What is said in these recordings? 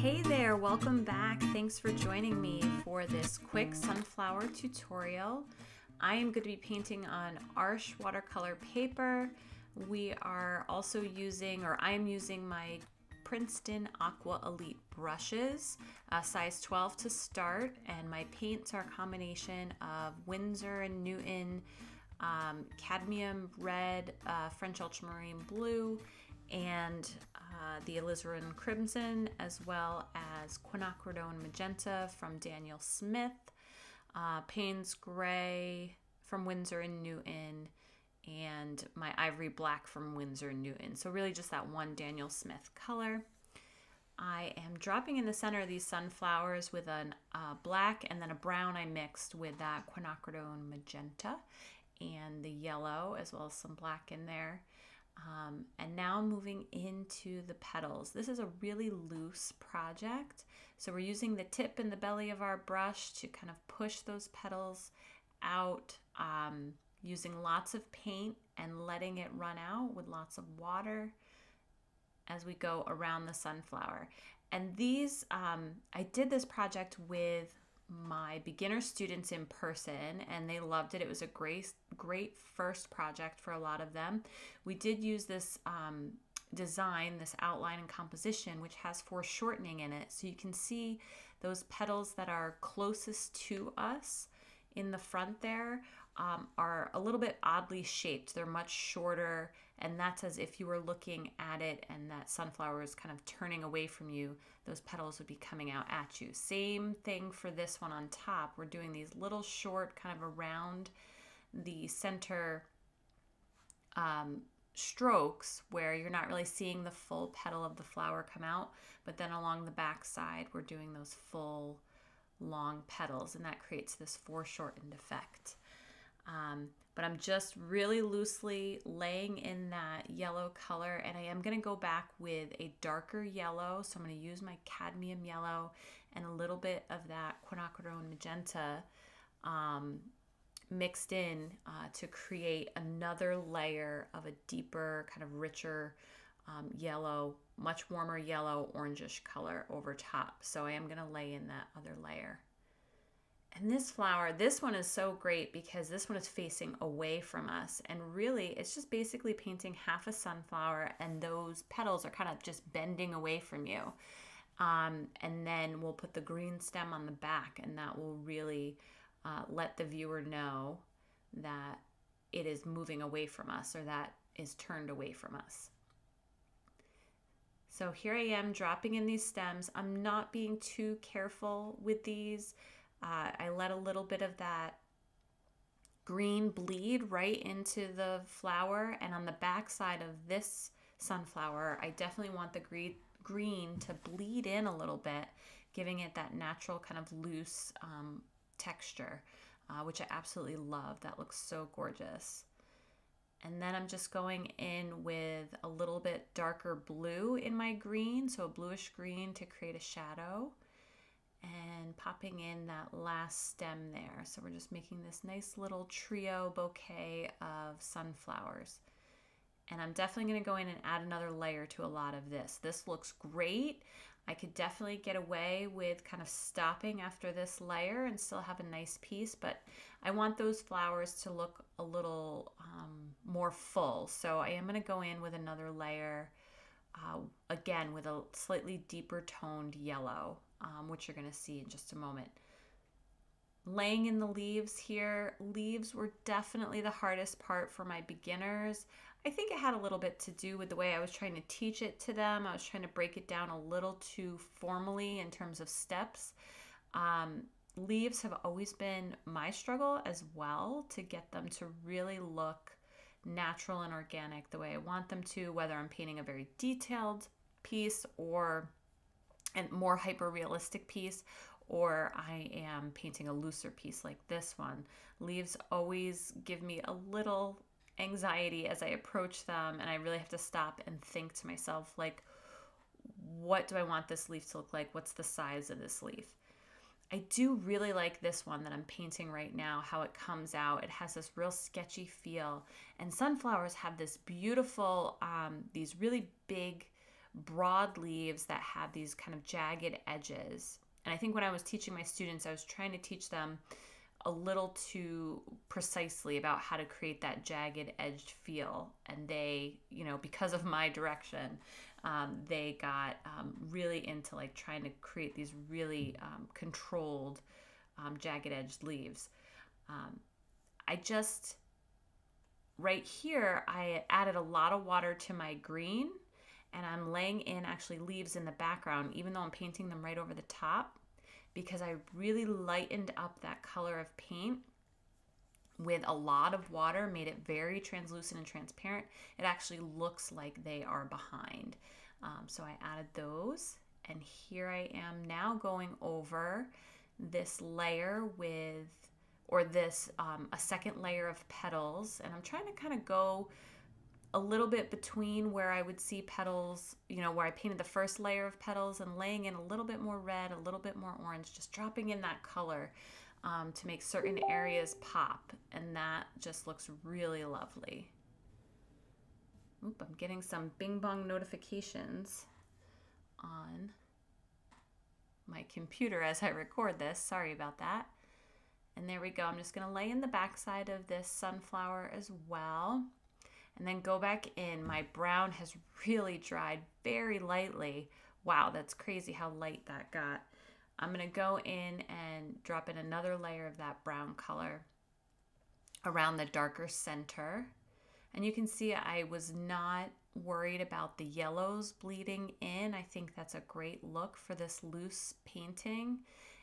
Hey there, welcome back. Thanks for joining me for this quick sunflower tutorial. I am going to be painting on Arch watercolor paper. We are also using, or I am using my Princeton Aqua Elite brushes, size 12 to start, and my paints are a combination of Windsor and Newton, Cadmium red, French ultramarine blue, and the Alizarin crimson, as well as Quinacridone magenta from Daniel Smith, Payne's gray from Windsor and Newton, and my ivory black from Windsor and Newton. So really just that one Daniel Smith color. I am dropping in the center of these sunflowers with a black and then a brown I mixed with that Quinacridone magenta and the yellow, as well as some black in there. And now moving into the petals. This is a really loose project. So we're using the tip and the belly of our brush to kind of push those petals out, using lots of paint and letting it run out with lots of water as we go around the sunflower. And these, I did this project with my beginner students in person, and they loved it. It was a great first project for a lot of them. We did use this design, this outline and composition, which has foreshortening in it. So you can see those petals that are closest to us in the front there are a little bit oddly shaped. They're much shorter, and that's as if you were looking at it and that sunflower is kind of turning away from you. Those petals would be coming out at you. Same thing for this one on top. We're doing these little short kind of around the center strokes where you're not really seeing the full petal of the flower come out, but then along the back side we're doing those full long petals, and that creates this foreshortened effect. But I'm just really loosely laying in that yellow color, and I am going to go back with a darker yellow. So I'm going to use my cadmium yellow and a little bit of that Quinacridone magenta mixed in to create another layer of a deeper, kind of richer yellow, much warmer yellow, orangish color over top. So I am going to lay in that other layer. And this flower, this one is so great because this one is facing away from us, and really it's just basically painting half a sunflower, and those petals are kind of just bending away from you. And then we'll put the green stem on the back, and that will really let the viewer know that it is moving away from us, or that is turned away from us. So here I am dropping in these stems. I'm not being too careful with these. I let a little bit of that green bleed right into the flower, and on the back side of this sunflower, I definitely want the green to bleed in a little bit, giving it that natural kind of loose texture, which I absolutely love. That looks so gorgeous. And then I'm just going in with a little bit darker blue in my green, so a bluish green to create a shadow, and popping in that last stem there. So we're just making this nice little trio bouquet of sunflowers. And I'm definitely going to go in and add another layer to a lot of this. This looks great. I could definitely get away with kind of stopping after this layer and still have a nice piece, but I want those flowers to look a little more full. So I am going to go in with another layer, again with a slightly deeper toned yellow, which you're going to see in just a moment. Laying in the leaves here. Leaves were definitely the hardest part for my beginners. I think it had a little bit to do with the way I was trying to teach it to them. I was trying to break it down a little too formally in terms of steps. Leaves have always been my struggle as well, to get them to really look natural and organic the way I want them to, whether I'm painting a very detailed piece or a more hyper-realistic piece, or I am painting a looser piece like this one. Leaves always give me a little anxiety as I approach them, and I really have to stop and think to myself, like, what do I want this leaf to look like? What's the size of this leaf? I do really like this one that I'm painting right now, how it comes out. It has this real sketchy feel, and sunflowers have this beautiful, these really big broad leaves that have these kind of jagged edges. And I think when I was teaching my students, I was trying to teach them a little too precisely about how to create that jagged edged feel. And they, because of my direction, they got really into like trying to create these really controlled jagged edged leaves. Right here, I added a lot of water to my green, and I'm laying in actually leaves in the background, even though I'm painting them right over the top, because I really lightened up that color of paint with a lot of water, made it very translucent and transparent. It actually looks like they are behind. So I added those, and here I am now going over this layer with, or this, a second layer of petals, and I'm trying to kind of go a little bit between where I would see petals, where I painted the first layer of petals, and laying in a little bit more red, a little bit more orange, just dropping in that color to make certain areas pop, and that just looks really lovely. Oop, I'm getting some bing bong notifications on my computer as I record this. Sorry about that. And there we go. I'm just going to lay in the backside of this sunflower as well. And then go back in. My brown has really dried very lightly. Wow, that's crazy how light that got. I'm going to go in and drop in another layer of that brown color around the darker center. And you can see I was not worried about the yellows bleeding in. I think that's a great look for this loose painting.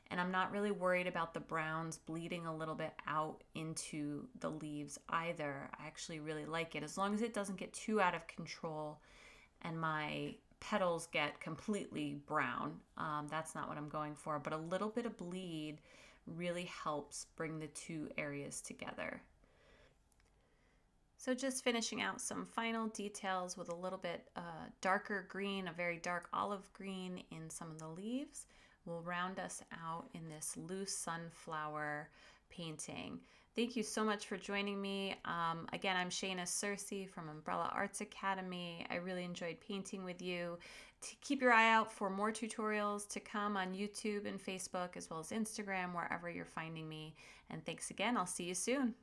And I'm not really worried about the browns bleeding a little bit out into the leaves either. I actually really like it, as long as it doesn't get too out of control and my petals get completely brown. That's not what I'm going for, but a little bit of bleed really helps bring the two areas together. So just finishing out some final details with a little bit darker green, a very dark olive green in some of the leaves, will round us out in this loose sunflower painting. Thank you so much for joining me. Again, I'm Shayna Searcy from Umbrella Arts Academy. I really enjoyed painting with you. Keep your eye out for more tutorials to come on YouTube and Facebook, as well as Instagram, wherever you're finding me. And thanks again. I'll see you soon.